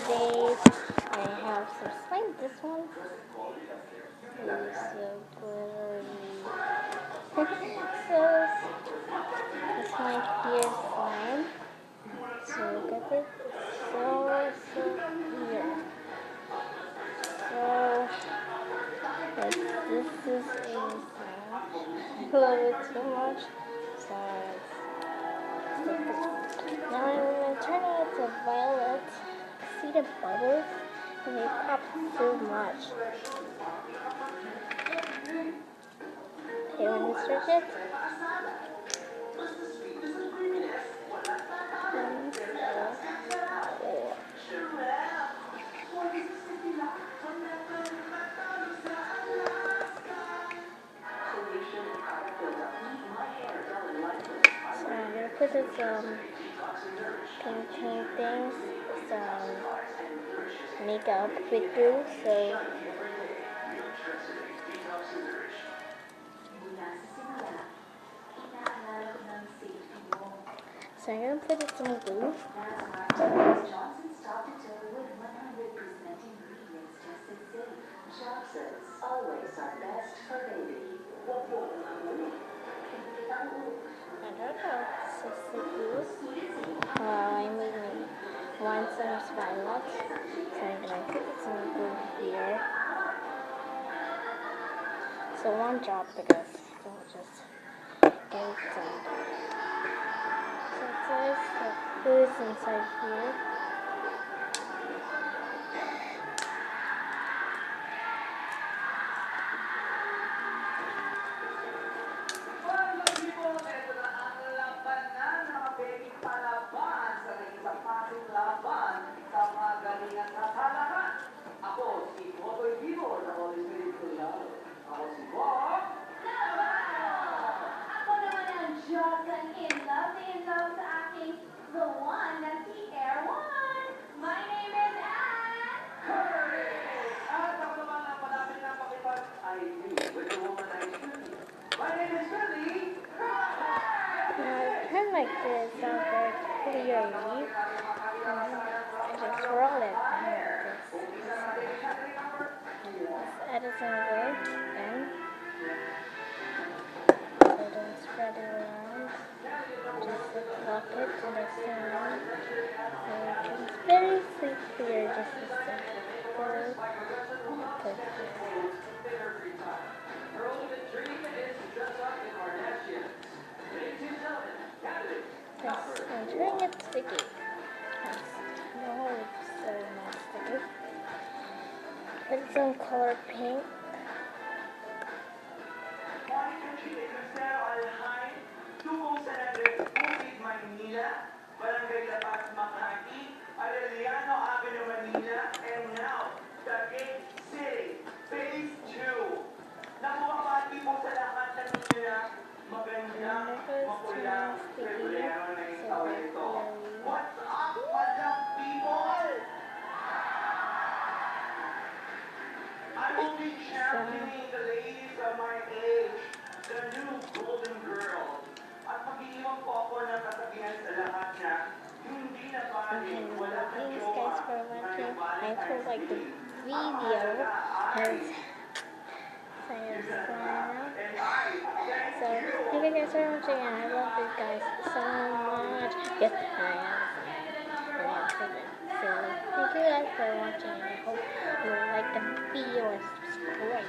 today I have some slime. This one is so glittery. So this one here is slime. So look at it. So weird. So this is a slime. I love it so much. So now I'm going to turn it to violet. See the bubbles? And they pop so much. Okay, when you stretch it, so I'm going to put some pink things, some makeup with glue, so I'm going to put some glue. Always our best for baby. I don't know, it's just the glue. I maybe want some violet, so I'm going to put some glue here. So one drop because don't just get it done. So it says the glue is inside here. The one that the air won. My name is Anne. My name is Shirley. Now I turn like this, not very clearly. I just roll it like this. Let's add some glue and so don't spread it around. Just lock it to the center. So it's very clear, just a second. Yes, I'm turning it sticky. No, it's so not sticky. Put some color pink. Barangay Lapas, Makati, Arellano Avenue, Manila, and now, Taguig City, Phase 2. Nakuwapati po sa lahat ng inyo maganda, mapula, febrero na yung taon ito. What's up, madam people? I will be championing the ladies of my age, the new golden girl. At mag-iiwan po ako ng kasabihan sa lahat na hindi na bali, wala na Thanks jowa, guys for watching. I hope like the video has so thank you guys for watching and I love you guys so much. Yes, I am. So thank you guys for watching and I hope you like the video and subscribe.